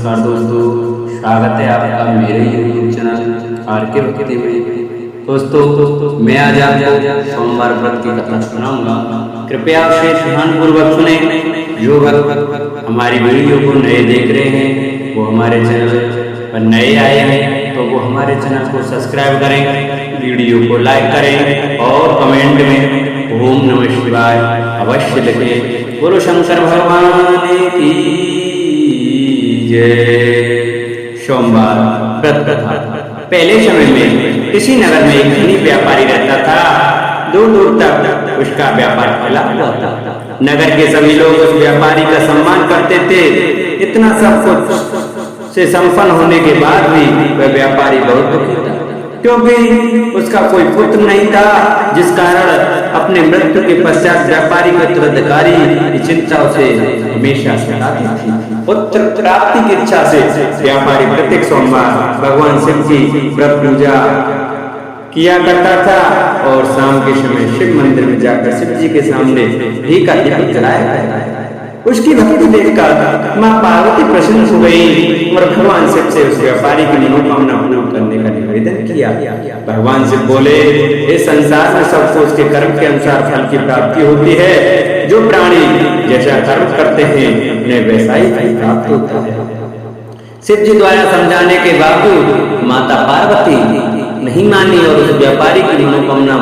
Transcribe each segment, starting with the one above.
नमस्कार दोस्तों, स्वागत है आपका मेरे यूट्यूब चैनल आर के भक्ति में। दोस्तों मैं आज आपको सोमवार व्रत की कथा सुनाऊंगा। कृपया उसे ध्यानपूर्वक सुने। जो भक्त हमारी वीडियो को नए देख रहे हैं वो हमारे चैनल पर नए आए हैं तो वो हमारे चैनल को सब्सक्राइब करें, वीडियो को लाइक करें और कमेंट में ओम नमः शिवाय अवश्य लिखें। बोलो शंकर भगवान की सोमवार व्रत कथा। पहले समय में किसी नगर में एक धनी व्यापारी रहता था। दूर दूर तक उसका व्यापार फैला हुआ था। नगर के सभी लोग उस व्यापारी का सम्मान करते थे। इतना सब कुछ से संपन्न होने के बाद भी वह व्यापारी बहुत दुखी था, क्योंकि उसका कोई पुत्र नहीं था, जिस कारण अपने मृत्यु के पश्चात व्यापारी का उत्तराधिकारी की चिंता उसे हमेशा सताती थी। पुत्र प्राप्ति की इच्छा से व्यापारी प्रत्येक सोमवार भगवान शिव की व्रत पूजा किया करता था और शाम के समय शिव मंदिर में जाकर शिव जी के सामने घी का दीप जलाया करता था। उसकी भक्ति देखकर मां पार्वती प्रसन्न हो गई और भगवान शिव से उस व्यापारी की मनोकामना पूर्ण करने का निवेदन किया। भगवान शिव बोले, इस संसार में सबको उसके कर्म के अनुसार फल की प्राप्ति होती है। जो प्राणी जैसा कर्म करते हैं उन्हें वैसा ही फल प्राप्त होता है। शिव जी द्वारा समझाने के बावजूद माता पार्वती नहीं मानी और उस व्यापारी की मनोकामना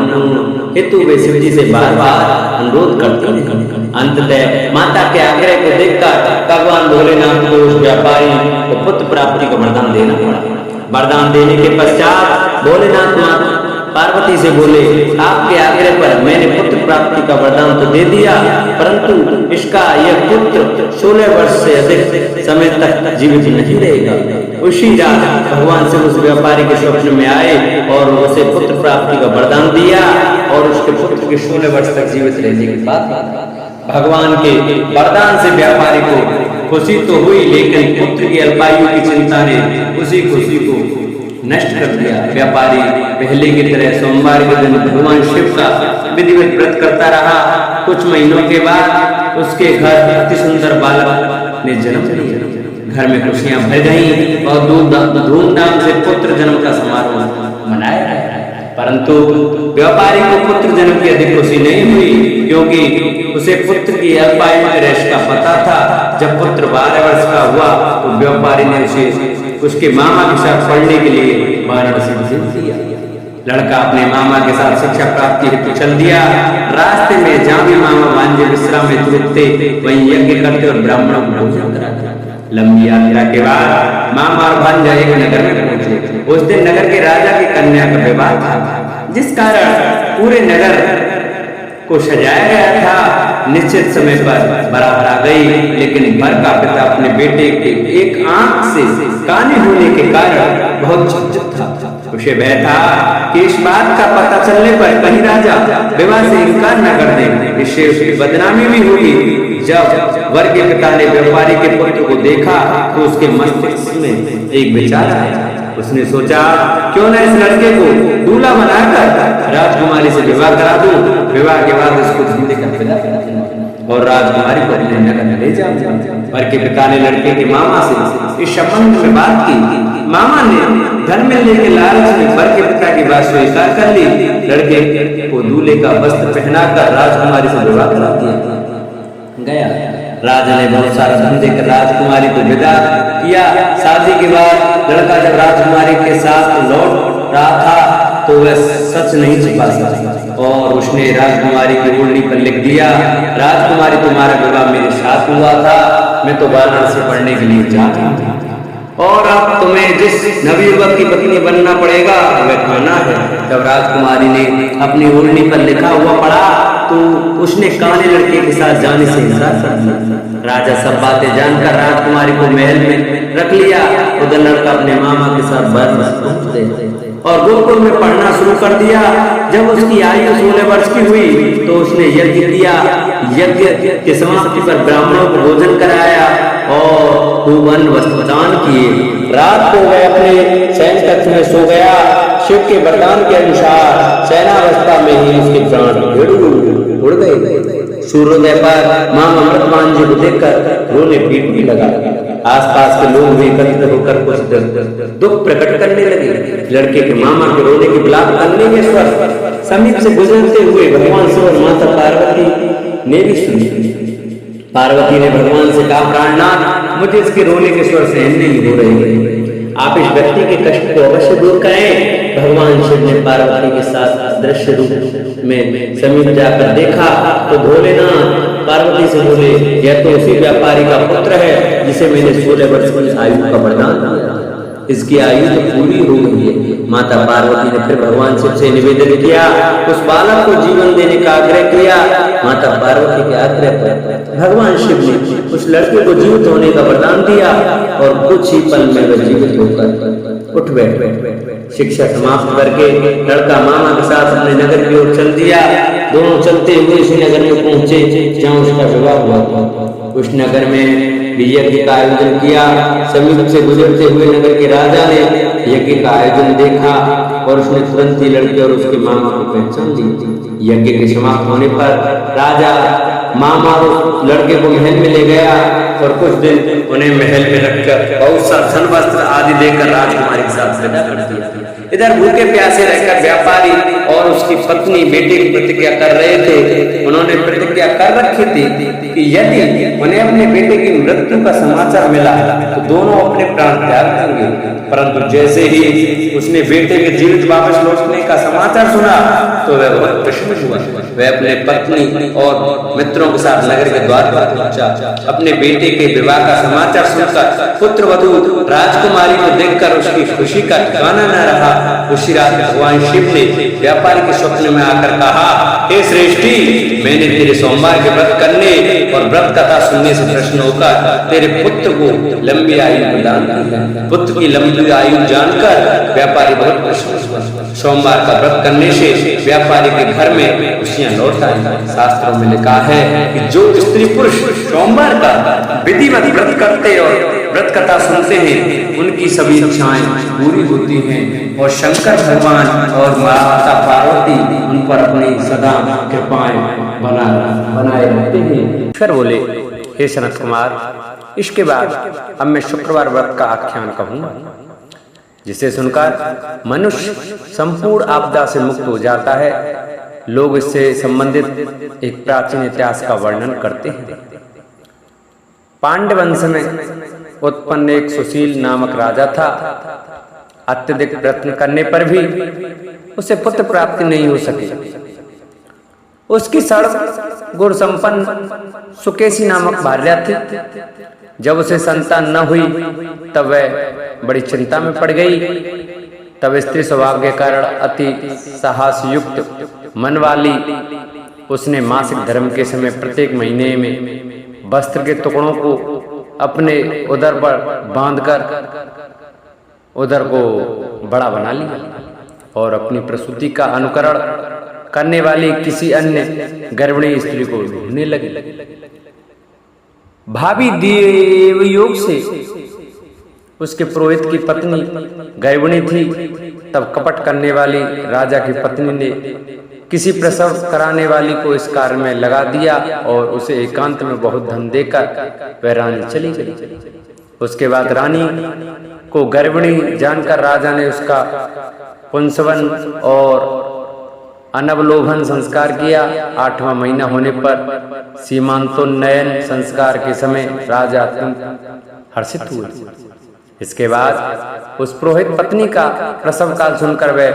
हेतु वे शिव जी से बार बार अनुरोध करती रही। अंततः माता के आग्रह को देखकर भगवान भोलेनाथ को उस व्यापारी को पुत्र प्राप्ति का वरदान देना पड़ा। वरदान देने के पश्चात भोलेनाथ माता पार्वती से बोले, आपके आग्रह पर मैंने पुत्र प्राप्ति का वरदान तो दे दिया, परंतु इसका यह पुत्र 16 वर्ष से अधिक समय तक जीवित नहीं रहेगा। उसी रात भगवान से उस व्यापारी के स्वप्न में आए और उसे पुत्र प्राप्ति का वरदान दिया और उसके पुत्र के 16 वर्ष तक जीवित रहने के बाद भगवान के वरदान से व्यापारी को खुशी तो हुई, लेकिन पुत्र की अल्पायु की चिंता ने उसी खुशी को नष्ट कर दिया। व्यापारी पहले की तरह सोमवार के दिन भगवान शिव का विधिवत व्रत करता रहा। कुछ महीनों के बाद उसके घर अति सुंदर बालक ने जन्म लिया। घर में खुशियां भर गईं और धूमधाम से पुत्र जन्म का समारोह मनाया गया। परंतु व्यापारी को पुत्र जन्म की अधिक खुशी नहीं हुई, क्योंकि उसे पुत्र की अल्पायु के रहस्य का पता था। जब पुत्र 12 वर्ष का हुआ तो व्यापारी ने उसे उसके मामा के साथ पढ़ने के लिए वाराणसी भेज दिया। लड़का अपने मामा के साथ शिक्षा प्राप्ति हेतु चल दिया। रास्ते में जहाँ भी मामा भांजे विश्राम में रुकते वहीं यज्ञ करते और ब्राह्मणों को भोजन कराते। लंबी यात्रा के बाद मामा और भांजा एक नगर में पहुंचे। उस दिन नगर के राजा की कन्या का विवाह था, जिस कारण पूरे नगर को सजाया गया था। निश्चित समय पर बारात आ गई, लेकिन वर का पिता अपने बेटे के एक आंख से काने होने के कारण बहुत चिंतित था। उसे भय था कि इस बात का पता चलने पर कहीं राजा विवाह से इनकार न कर दे, इससे उसकी बदनामी भी हुई। जब वर के पिता ने व्यापारी के पुत्र को देखा तो उसके मस्तिष्क में एक विचार आया। उसने सोचा, क्यों न इस लड़के को दूल्हा बनाकर राजकुमारी से विवाह करा दूं। विवाह के बाद उसको जिंदे का विदा और राजकुमारी को अपने नगर ले जाऊं। वर के पिता ने लड़के के मामा से इस संबंध में बात की। मामा ने धन मिलने के लालच में वर के पिता की बात स्वीकार कर ली। लड़के को दूल्हे का वस्त्र पहनाकर राजकुमारी से विवाह करा दिया गया। राजा ने बहुत सारा धन देकर राजकुमारी को विदा किया। शादी के बाद लड़का जब राजकुमारी के साथ लौट रहा था तो वह सच नहीं छिपा सका और उसने राजकुमारी की ओढ़नी पर लिख दिया, राजकुमारी तुम्हारा विवाह मेरे साथ हुआ था, मैं तो वाराणसी पढ़ने के लिए जा रहा था और अब तुम्हें जिस नवयुवक की पत्नी बनना पड़ेगा वह खाना है। जब राजकुमारी ने अपनी ओढ़नी पर लिखा हुआ पढ़ा तो उसने काले लड़के के साथ जाने से इनकार कर दिया। राजा सब बातें जानकर राजकुमारी को महल में रख लिया। उधर लड़का अपने मामा के साथ वाराणसी पहुंच गए और गोकुल में पढ़ना शुरू कर दिया। जब उसकी आयु 16 वर्ष की हुई तो उसने यज्ञ किया। यज्ञ की समाप्ति पर ब्राह्मणों को भोजन कराया और खूब अन्न वस्त्र दान किए। रात को वह अपने शयन कक्ष में सो गया। शिव के वरदान के अनुसार शयनावस्था में ही उसके प्राण उड़ गए। सूर्योदय पर मामा अमृतवान जी को देखकर रोने पीटने लगा। आसपास के लोग भी एकत्र होकर कुछ दुख प्रकट करने लगे। लड़के के मामा के रोने की विलाप करने के स्वर समीप से गुजरते हुए भगवान शिव और माता पार्वती ने भी सुनी। पार्वती ने भगवान से कहा, प्राणनाथ, मुझे इसके रोने के स्वर सहन नहीं हो रहे, आप इस व्यक्ति के कष्ट को अवश्य दूर करें। भगवान शिव ने पार्वती के साथ दृश्य रूप में समीप जाकर देखा तो भोलेनाथ पार्वती से बोले, यह तो उसी व्यापारी का पुत्र है जिसे मैंने 16 वर्ष की आयु का वरदान दिया, इसकी आयु तो पूरी हो गई है। माता पार्वती ने फिर भगवान शिव से निवेदन किया, उस बालक को जीवन देने का आग्रह किया। माता पार्वती के आग्रह पर भगवान शिव ने उस लड़के को जीवित होने का वरदान दिया और कुछ ही पल में वह जीवित होकर उठ बैठे। शिक्षा समाप्त करके लड़का मामा के साथ अपने नगर की ओर चल दिया। दोनों चलते हुए उसी नगर में पहुंचे जहाँ उसका विवाह हुआ था। उस नगर में यज्ञ का आयोजन किया। समीप से गुजरते हुए नगर के राजा ने यज्ञ का आयोजन देखा और उसने तुरंत ही लड़के और उसके मामा को पहचान ली। यज्ञ के समाप्त होने पर राजा मामा उस लड़के को महल में ले गया और कुछ दिन उन्हें महल में रखकर बहुत सा धन वस्त्र आदि देकर राजकुमारी के साथ विदा कर दिया। इधर भूखे प्यासे रहकर व्यापारी और उसकी पत्नी बेटे की प्रतिज्ञा कर रहे थे। उन्होंने प्रतिज्ञा कर रखी थी कि यदि उन्हें अपने बेटे की मृत्यु का समाचार मिला तो दोनों अपने प्राण त्याग देंगे। परंतु जैसे ही उसने बेटे के जीवित वापस लौटने का समाचार सुना तो वह बहुत प्रसन्न हुआ। वह अपने पत्नी और मित्रों के साथ नगर के द्वार पर पहुंचा। अपने बेटे के विवाह का समाचार सुनकर पुत्र वधू राजकुमारी को देखकर उसकी खुशी का ठिकाना न रहा। उसी रात भगवान शिव ने व्यापारी के स्वप्न में आकर कहा, हे श्रेष्ठी, मैंने तेरे सोमवार के व्रत करने और व्रत कथा सुनने से प्रसन्न होकर तेरे पुत्र को लंबी आयु प्रदान की। पुत्र की लंबी आयु जानकर व्यापारी बहुत प्रसन्न हुआ। सोमवार का व्रत करने से व्यापारी के घर में खुशियां लौट आई। शास्त्रों में लिखा है कि जो स्त्री पुरुष सोमवार का विधिवत व्रत करते और व्रत कथा सुनते हैं उनकी सभी इच्छाएं पूरी होती हैं और शंकर भगवान और माता पार्वती उन पर अपनी सदा कृपाएं बनाए रहते हैं। फिर बोले, हे सनत कुमार, इसके बाद अब मैं शुक्रवार व्रत का आख्यान कहूंगा, जिसे सुनकर मनुष्य संपूर्ण आपदा से मुक्त हो जाता है। लोग इससे संबंधित एक प्राचीन इतिहास का वर्णन करते हैं। पांड्य वंश में उत्पन्न एक सुशील नामक राजा था। अत्यधिक प्रयत्न करने पर भी उसे पुत्र प्राप्ति नहीं हो सकी। उसकी सड़क गुण संपन्न सुकेशी नामक भार्या थी। जब उसे संतान न हुई तब वह बड़ी चिंता में पड़ गई। तब स्त्री स्वभाव के कारण अति साहस युक्त मन वाली उसने मासिक धर्म के समय प्रत्येक महीने में वस्त्र के टुकड़ों को अपने उदर पर बांधकर उदर को बड़ा बना लिया और अपनी प्रसूति का अनुकरण करने वाली किसी अन्य गर्भिणी स्त्री को ढूंढने लगी। भाभी देव योग से उसके पुरोहित की पत्नी गर्भिणी थी। तब कपट करने वाली राजा की पत्नी ने किसी प्रसव कराने वाली को इस कार्य में लगा दिया और उसे एकांत में बहुत धन देकर वह रानी चली गई। उसके बाद रानी को गर्भिणी जानकर राजा ने उसका पुंसवन और अनवलोभन संस्कार किया। 8वां महीना होने पर सीमांतोन्नयन संस्कार के समय राजा हर्षित हुए। इसके बाद उस पुरोहित पत्नी का प्रसव काल सुनकर वह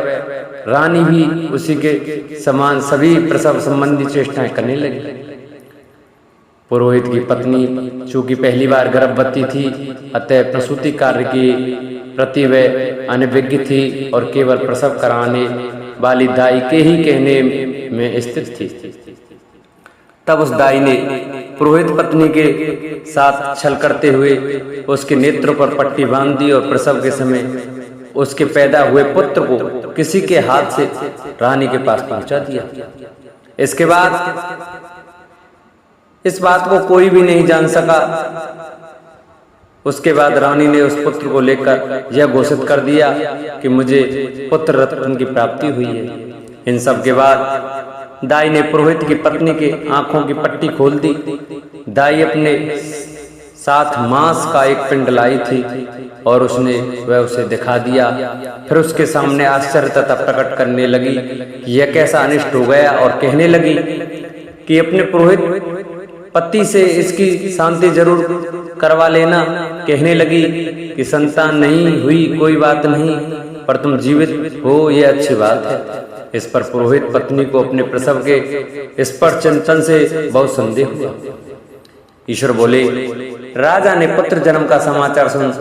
रानी भी उसी के समान सभी प्रसव संबंधी चेष्टाएं करने लगी। पुरोहित की पत्नी चूंकि पहली बार गर्भवती थी, अतः प्रसूति कार्य की प्रति वह अनभिज्ञ थी और केवल प्रसव कराने वाली दाई के ही कहने में स्थित थी। तब उस दाई ने पुरोहित पत्नी के साथ छल करते हुए उसके नेत्रों पर पट्टी बांध दी और प्रसव के समय उसके पैदा हुए पुत्र को किसी के हाथ से रानी के पास पहुंचा दिया। इसके बाद इस बात को कोई भी नहीं जान सका। उसके बाद रानी ने उस पुत्र को लेकर यह घोषित कर दिया कि मुझे पुत्र रत्न की प्राप्ति हुई है। इन सब के बाद दाई ने पुरोहित की पत्नी के आंखों की पट्टी खोल दी। दाई अपने साथ मांस का एक पिंड लाई थी और उसने वह उसे दिखा दिया। फिर उसके सामने आश्चर्य तथा प्रकट करने लगी कि यह कैसा अनिष्ट हो गया और कहने लगी कि अपने पुरोहित पति से इसकी शांति जरूर करवा लेना। कहने लगी कि संतान नहीं हुई कोई बात नहीं, पर तुम जीवित हो यह अच्छी बात है। इस पर पुरोहित पत्नी को अपने प्रसव के स्पर्श चिंतन से बहुत संदेह हुआ। ईश्वर बोले, राजा ने पुत्र जन्म का समाचार सुन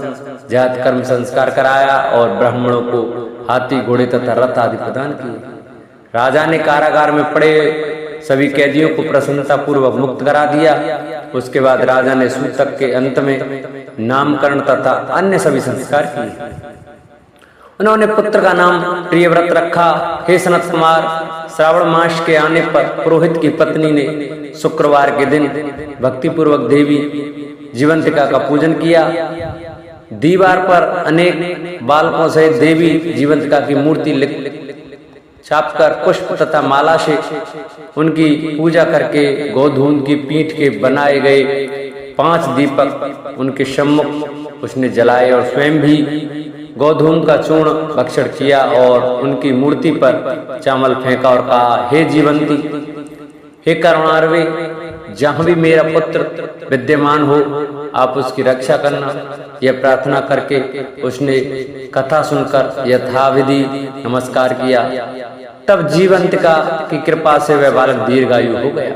जात कर्म संस्कार कराया और ब्राह्मणों को हाथी घोड़े तथा रथ आदि प्रदान किए। राजा ने कारागार में पड़े सभी कैदियों को प्रसन्नता पूर्वक मुक्त करा दिया। उसके बाद राजा ने सूतक के अंत में नामकरण तथा अन्य सभी संस्कार किए। उन्होंने पुत्र का नाम प्रियव्रत रखा। हे सनत कुमार, श्रावण मास के आने पर पुरोहित की पत्नी ने शुक्रवार के दिन भक्तिपूर्वक देवी जीवंतिका का पूजन किया। दीवार पर अनेक बालकों सहित देवी जीवंतिका की मूर्ति छापकर पुष्प तथा माला से उनकी पूजा करके गोधूम की पीठ के बनाए गए 5 दीपक उनके सम्मुख उसने जलाए और स्वयं भी गोधूम का चूर्ण भक्षण किया और उनकी मूर्ति पर चावल फेंका और कहा, हे जीवंती, हे करुणार्वे, जहां भी मेरा पुत्र विद्यमान हो आप उसकी रक्षा करना। यह प्रार्थना करके उसने कथा सुनकर यथाविधि नमस्कार किया। तब जीवंतिका की कृपा से वह बालक दीर्घायु हो गया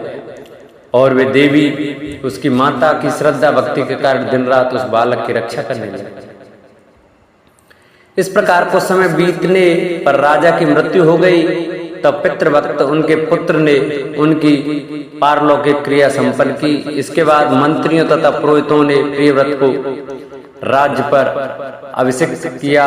और वे देवी उसकी माता की श्रद्धा भक्ति के कारण दिन रात उस बालक की रक्षा करने लगी। इस प्रकार कुछ समय बीतने पर राजा की मृत्यु हो गई। तब पितृभक्त उनके पुत्र ने उनकी पारलौकिक क्रिया संपन्न की। इसके बाद मंत्रियों तथा पुरोहितों ने प्रियव्रत को राज्य पर अभिषिक्त किया।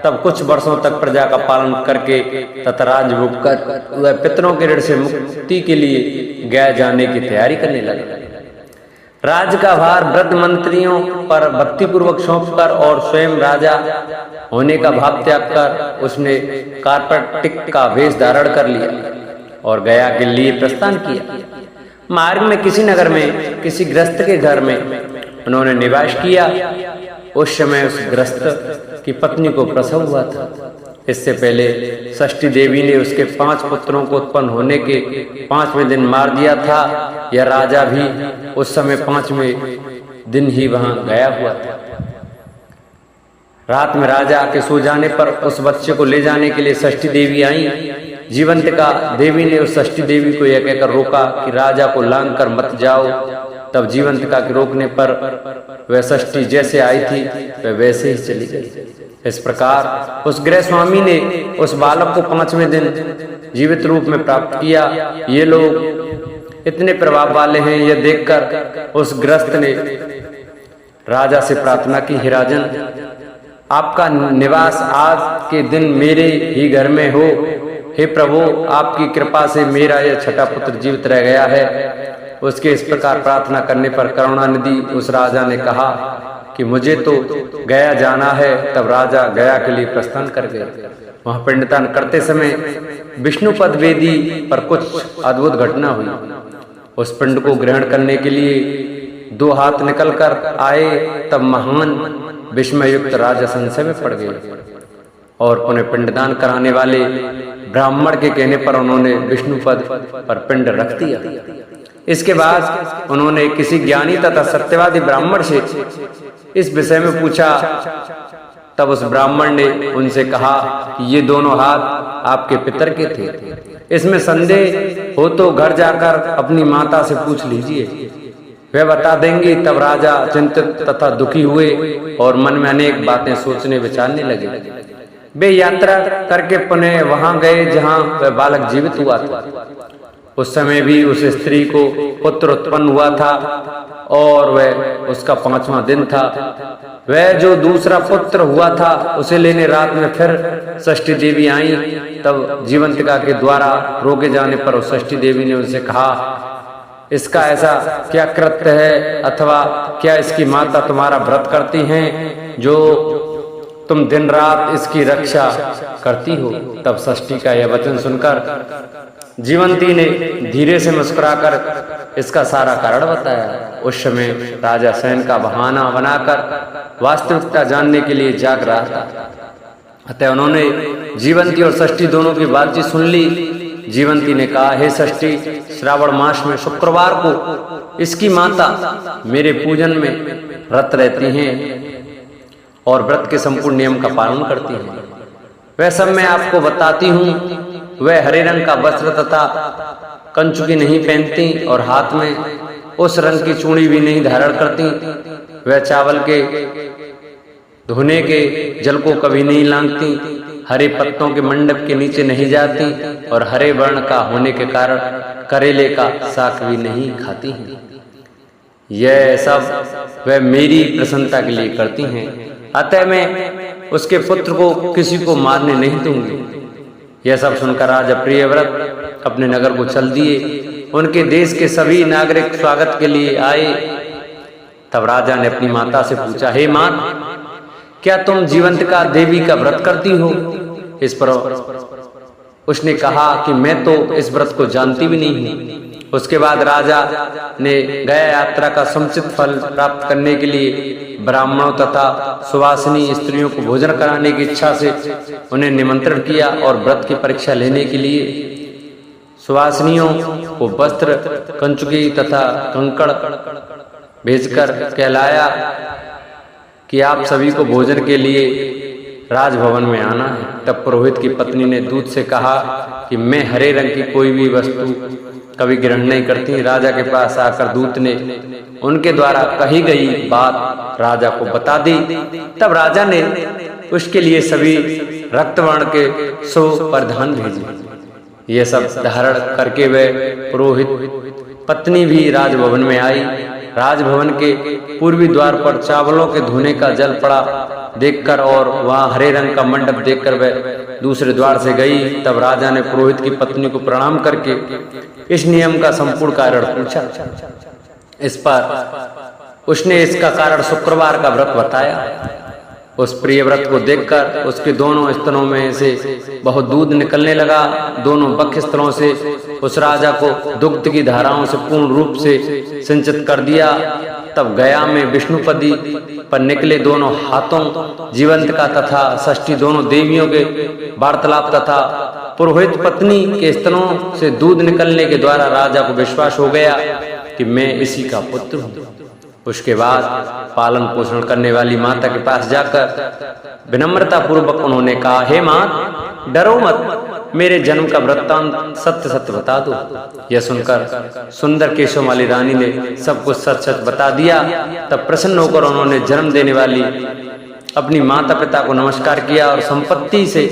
तब कुछ वर्षों तक प्रजा का पालन करके तथा राजभोग कर वह पितरों के ऋण से मुक्ति के लिए गया जाने की तैयारी करने लगे। राज्य का भार वृद्ध मंत्रियों पर भक्तिपूर्वक सौंपकर और स्वयं राजा होने का भाव त्याग कर उसने कार्पेटिक का वेश धारण कर लिया और गया के लिए प्रस्थान किया। मार्ग में किसी नगर में किसी गृहस्थ के घर में उन्होंने निवास किया। उस समय उस गृहस्थ की पत्नी को प्रसव हुआ था। इससे पहले षष्ठी देवी ने उसके 5 पुत्रों को उत्पन्न होने के 5वें दिन मार दिया था। यह राजा भी उस समय 5वें दिन ही वहां गया हुआ था। रात में राजा के सो जाने पर उस बच्चे को ले जाने के लिए षष्ठी देवी आई। जीवंतिका देवी ने उस षष्ठी देवी को यह कहकर रोका कि राजा को लांग कर मत जाओ। तब जीवंतिका के रोकने पर वह षष्ठी जैसे आई थी वह वैसे ही चली गई। इस प्रकार उस गृह स्वामी ने उस बालक को 5वें दिन जीवित रूप में प्राप्त किया। ये लोग इतने प्रभाव वाले हैं, यह देखकर उस गृहस्थ ने राजा से प्रार्थना की, हे राजन, आपका निवास आज के दिन मेरे ही घर में हो। हे प्रभु, आपकी कृपा से मेरा यह छठा पुत्र जीवित रह गया है। उसके इस प्रकार प्रार्थना करने पर करुणानिधि उस राजा ने कहा कि मुझे तो गया जाना है। तब राजा गया के लिए प्रस्थान कर गया। वहां पिंडदान करते समय विष्णुपद वेदी पर कुछ अद्भुत घटना हुई। उस पिंड को ग्रहण करने के लिए 2 हाथ निकल कर आए। तब महान विस्मयुक्त राजा संशय में पड़ गए और उन्हें पिंडदान कराने वाले ब्राह्मण के कहने पर उन्होंने विष्णुपद पर पिंड रख दिया। इसके बाद उन्होंने किसी ज्ञानी तथा सत्यवादी ब्राह्मण से इस विषय में पूछा। तब उस ब्राह्मण ने उनसे कहा कि ये दोनों हाथ आपके पितर के थे। इसमें संदेह हो तो घर जाकर अपनी माता से पूछ लीजिए, वे बता देंगी। तब राजा चिंतित तथा दुखी हुए और मन में अनेक बातें सोचने विचारने लगे। वे यात्रा करके पुनः वहां गए जहां वह बालक जीवित हुआ था। उस समय भी उस स्त्री को पुत्र उत्पन्न हुआ था और वह उसका 5वां दिन था। वह जो दूसरा पुत्र हुआ था उसे लेने रात में फिर षष्ठी देवी आई। तब जीवंतिका के द्वारा रोके जाने पर उस षष्ठी देवी ने उनसे कहा, इसका ऐसा क्या कृत्य है अथवा क्या इसकी माता तुम्हारा व्रत करती हैं जो तुम दिन रात इसकी रक्षा करती हो। तब षष्ठी का यह वचन सुनकर जीवंती ने धीरे से मुस्कुराकर इसका सारा कारण बताया। उस समय राजा शयन का बहाना बनाकर वास्तविकता जानने के लिए जाग रहा था। अतः उन्होंने जीवंती और षष्ठी दोनों की बातचीत सुन ली। जीवंती ने कहा, हे षष्ठी, श्रावण मास में शुक्रवार को इसकी माता मेरे पूजन में व्रत रहती हैं और व्रत के संपूर्ण नियम का पालन करती हैं। वह सब मैं आपको बताती हूँ। वह हरे रंग का वस्त्र तथा कंचुकी नहीं पहनती और हाथ में उस रंग की चूड़ी भी नहीं धारण करती। वह चावल के धोने के जल को कभी नहीं लांघती, हरे पत्तों के मंडप के नीचे नहीं जाती और हरे वर्ण का होने के कारण करेले का साग भी नहीं खाती हैं। यह सब वह मेरी प्रसन्नता के लिए करती हैं। अतः मैं उसके पुत्र को किसी को मारने नहीं दूंगी। यह सब सुनकर राजा प्रियव्रत अपने नगर को चल दिए। उनके देश के सभी नागरिक स्वागत के लिए आए। तब राजा ने अपनी माता से पूछा, हे मां, क्या तुम जीवंतिका देवी का व्रत करती हो? इस पर उसने कहा कि मैं तो इस व्रत को जानती भी नहीं हूँ। उसके बाद राजा ने गया यात्रा का समुचित फल प्राप्त करने के लिए ब्राह्मणों तथा सुवासिनी स्त्रियों को भोजन कराने की इच्छा से उन्हें निमंत्रण किया और व्रत की परीक्षा लेने के लिए सुवासिनियों को वस्त्र, कंचुकी तथा कंकड़ भेजकर कहलाया कि आप सभी को भोजन के लिए राजभवन में आना है। तब पुरोहित की पत्नी ने दूत से कहा कि मैं हरे रंग की कोई भी वस्तु कभी ग्रहण नहीं करती। राजा के पास आकर दूत ने उनके द्वारा कही गई बात राजा को बता दी। तब राजा ने उसके लिए सभी रक्तवर्ण के 100 परिधान भेजे। ये सब धारण करके वह पुरोहित पत्नी भी राजभवन में आई। राजभवन के पूर्वी द्वार पर चावलों के धोने का जल पड़ा देखकर और वहां हरे रंग का मंडप देखकर वह दूसरे द्वार से गई। तब राजा ने पुरोहित की पत्नी को प्रणाम करके इस नियम का संपूर्ण कारण पूछा। इस पर उसने इसका कारण शुक्रवार का व्रत बताया। उस प्रिय व्रत को देखकर उसके दोनों स्तनों में से बहुत दूध निकलने लगा। दोनों बक्ष स्तनों से उस राजा को दुग्ध की धाराओं से पूर्ण रूप से सिंचित कर दिया। तब गया में विष्णुपदी पर निकले दोनों हाथों जीवंतिका तथा षष्ठी दोनों देवियों के वार्तालाप तथा पुरोहित पत्नी के स्तनों से दूध निकलने के द्वारा राजा को विश्वास हो गया कि मैं इसी का पुत्र हूँ। उसके बाद पालन पोषण करने वाली माता के पास जाकर विनम्रता पूर्वक उन्होंने कहा, हे मां, डरो मत, मेरे जन्म का वृत्तांत सत्य सत्य बता दो। यह सुनकर सुंदर केशवमाली रानी ने सब कुछ सच सच बता दिया। तब प्रसन्न होकर उन्होंने जन्म देने वाली अपनी माता पिता को नमस्कार किया और संपत्ति से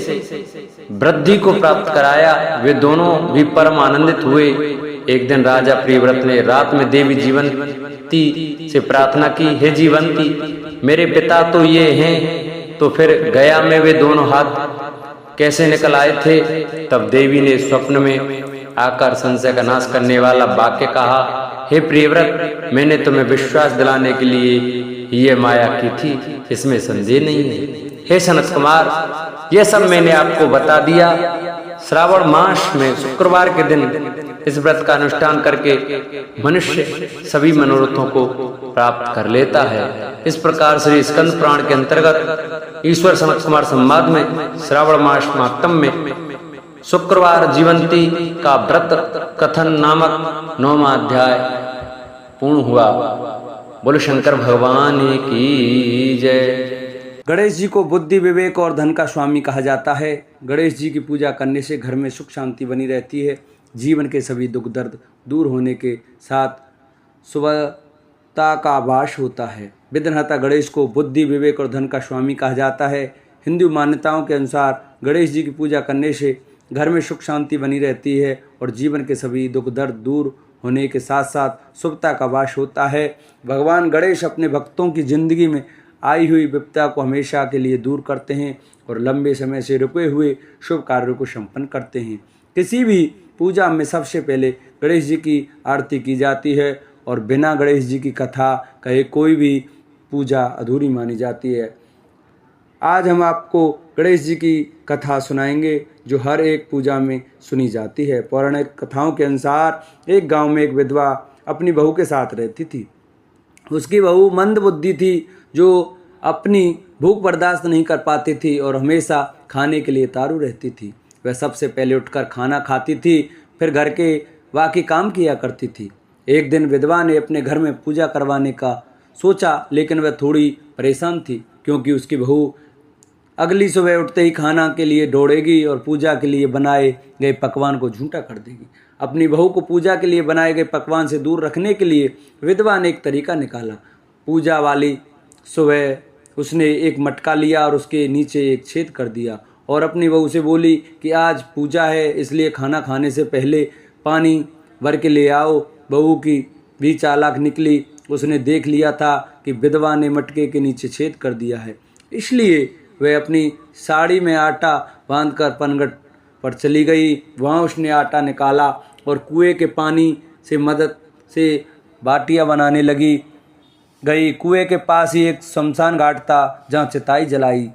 वृद्धि को प्राप्त कराया। वे दोनों भी परम आनंदित हुए। एक दिन राजा प्रियव्रत ने रात में देवी जीवंती से प्रार्थना की, हे जीवंती, मेरे पिता तो ये हैं, तो फिर गया में वे दोनों हाथ कैसे निकल आए थे? तब देवी ने स्वप्न में आकर संशय का नाश करने वाला वाक्य कहा, हे प्रियव्रत, मैंने तुम्हें विश्वास दिलाने के लिए ये माया की थी, इसमें संदेह नहीं है। हे सनत कुमार, यह सब मैंने आपको बता दिया। श्रावण मास में शुक्रवार के दिन इस व्रत का अनुष्ठान करके मनुष्य सभी मनोरथों को प्राप्त कर लेता है। इस प्रकार श्री स्कंद पुराण के अंतर्गत ईश्वर सनत कुमार संवाद में श्रावण मास महात्म्य में शुक्रवार जीवंती का व्रत कथन नामक 9वां अध्याय पूर्ण हुआ। बोलो शंकर भगवान की जय। गणेश जी को बुद्धि, विवेक और धन का स्वामी कहा जाता है। गणेश जी की पूजा करने से घर में सुख शांति बनी रहती है। जीवन के सभी दुख दर्द दूर होने के साथ शुभता का आभास होता है। विघ्नहर्ता गणेश को बुद्धि, विवेक और धन का स्वामी कहा जाता है। हिंदू मान्यताओं के अनुसार गणेश जी की पूजा करने से घर में सुख शांति बनी रहती है और जीवन के सभी दुख दर्द दूर होने के साथ साथ शुभता का वास होता है। भगवान गणेश अपने भक्तों की जिंदगी में आई हुई विपदा को हमेशा के लिए दूर करते हैं और लंबे समय से रुके हुए शुभ कार्यों को संपन्न करते हैं। किसी भी पूजा में सबसे पहले गणेश जी की आरती की जाती है और बिना गणेश जी की कथा कहे कोई भी पूजा अधूरी मानी जाती है। आज हम आपको गणेश जी की कथा सुनाएंगे जो हर एक पूजा में सुनी जाती है। पौराणिक कथाओं के अनुसार एक गांव में एक विधवा अपनी बहू के साथ रहती थी। उसकी बहू मंद बुद्धि थी, जो अपनी भूख बर्दाश्त नहीं कर पाती थी और हमेशा खाने के लिए तारू रहती थी। वह सबसे पहले उठकर खाना खाती थी, फिर घर के बाकी काम किया करती थी। एक दिन विधवा ने अपने घर में पूजा करवाने का सोचा, लेकिन वह थोड़ी परेशान थी, क्योंकि उसकी बहू अगली सुबह उठते ही खाना के लिए दौड़ेगी और पूजा के लिए बनाए गए पकवान को झूठा कर देगी। अपनी बहू को पूजा के लिए बनाए गए पकवान से दूर रखने के लिए विधवा ने एक तरीका निकाला। पूजा वाली सुबह उसने एक मटका लिया और उसके नीचे एक छेद कर दिया और अपनी बहू से बोली कि आज पूजा है, इसलिए खाना खाने से पहले पानी भर के ले आओ। बहू की भी चालाक निकली, उसने देख लिया था कि विधवा ने मटके के नीचे छेद कर दिया है, इसलिए वह अपनी साड़ी में आटा बांधकर पनघट पर चली गई। वहाँ उसने आटा निकाला और कुएं के पानी से मदद से बाटियां बनाने लगी गई। कुएं के पास ही एक शमशान घाट था, जहाँ चिताई जलाई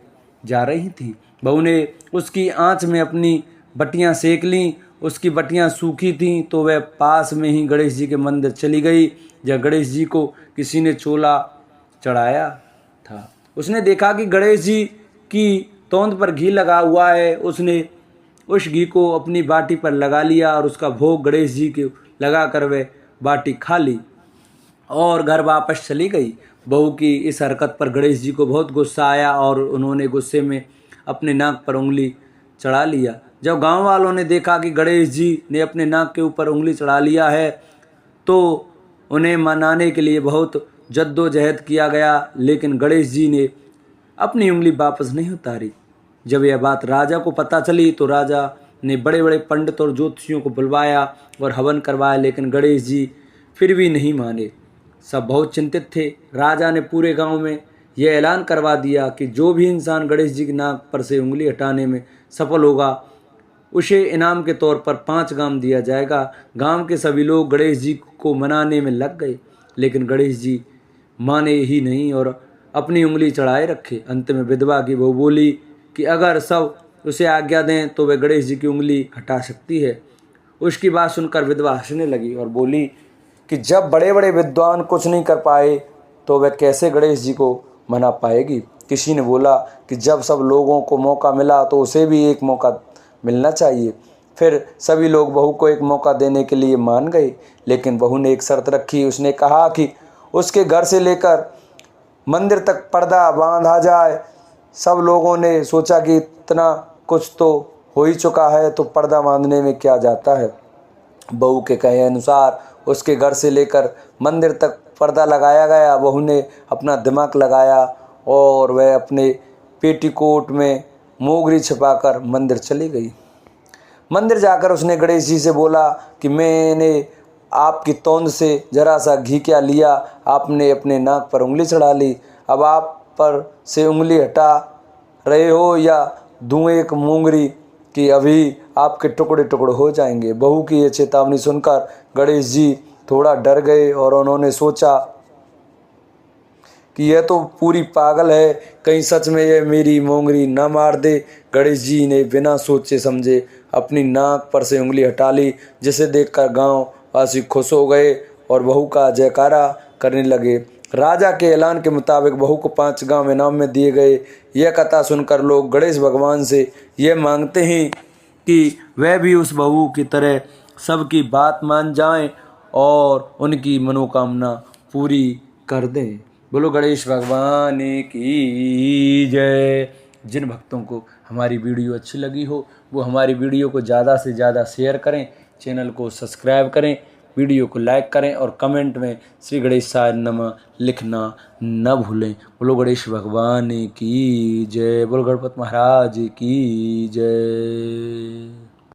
जा रही थी। बहू ने उसकी आंच में अपनी बटियां सेक लीं। उसकी बटियां सूखी थीं तो वह पास में ही गणेश जी के मंदिर चली गई, जहाँ गणेश जी को किसी ने चोला चढ़ाया था। उसने देखा कि गणेश जी की तोंद पर घी लगा हुआ है। उसने उस घी को अपनी बाटी पर लगा लिया और उसका भोग गणेश जी को लगाकर वह बाटी खा ली और घर वापस चली गई। बहू की इस हरकत पर गणेश जी को बहुत गुस्सा आया और उन्होंने गुस्से में अपने नाक पर उंगली चढ़ा लिया। जब गांव वालों ने देखा कि गणेश जी ने अपने नाक के ऊपर उंगली चढ़ा लिया है तो उन्हें मनाने के लिए बहुत जद्दोजहद किया गया, लेकिन गणेश जी ने अपनी उंगली वापस नहीं उतारी। जब यह बात राजा को पता चली तो राजा ने बड़े बड़े पंडित और ज्योतिषियों को बुलवाया और हवन करवाया, लेकिन गणेश जी फिर भी नहीं माने। सब बहुत चिंतित थे। राजा ने पूरे गांव में यह ऐलान करवा दिया कि जो भी इंसान गणेश जी की नाक पर से उंगली हटाने में सफल होगा उसे इनाम के तौर पर 5 गाम दिया जाएगा। गांव के सभी लोग गणेश जी को मनाने में लग गए, लेकिन गणेश जी माने ही नहीं और अपनी उंगली चढ़ाए रखे। अंत में विधवा की बहू बोली कि अगर सब उसे आज्ञा दें तो वह गणेश जी की उंगली हटा सकती है। उसकी बात सुनकर विधवा हंसने लगी और बोली कि जब बड़े बड़े विद्वान कुछ नहीं कर पाए तो वह कैसे गणेश जी को मना पाएगी। किसी ने बोला कि जब सब लोगों को मौका मिला तो उसे भी एक मौका मिलना चाहिए। फिर सभी लोग बहू को एक मौका देने के लिए मान गए, लेकिन बहू ने एक शर्त रखी। उसने कहा कि उसके घर से लेकर मंदिर तक पर्दा बांधा जाए। सब लोगों ने सोचा कि इतना कुछ तो हो ही चुका है तो पर्दा बांधने में क्या जाता है। बहू के कहे अनुसार उसके घर से लेकर मंदिर तक पर्दा लगाया गया। बहू ने अपना दिमाग लगाया और वह अपने पेटीकोट में मोगरी छिपाकर मंदिर चली गई। मंदिर जाकर उसने गणेश जी से बोला कि मैंने आपकी तोंद से जरा सा घी क्या लिया, आपने अपने नाक पर उंगली चढ़ा ली। अब आप पर से उंगली हटा रहे हो या दूं एक मोंगरी कि अभी आपके टुकड़े टुकड़े हो जाएंगे। बहू की ये चेतावनी सुनकर गणेश जी थोड़ा डर गए और उन्होंने सोचा कि यह तो पूरी पागल है, कहीं सच में यह मेरी मोंगरी न मार दे। गणेश जी ने बिना सोचे समझे अपनी नाक पर से उंगली हटा ली, जिसे देखकर गांव वासी खुश हो गए और बहू का जयकारा करने लगे। राजा के ऐलान के मुताबिक बहू को 5 गांव इनाम में दिए गए। यह कथा सुनकर लोग गणेश भगवान से यह मांगते हैं कि वह भी उस बहू की तरह सबकी बात मान जाएं और उनकी मनोकामना पूरी कर दें। बोलो गणेश भगवान की जय। जिन भक्तों को हमारी वीडियो अच्छी लगी हो वो हमारी वीडियो को ज़्यादा से ज़्यादा शेयर करें, चैनल को सब्सक्राइब करें, वीडियो को लाइक करें और कमेंट में श्री गणेशाय नमः लिखना न भूलें। बोलो गणेश भगवान की जय। बोलो गणपति महाराज की जय।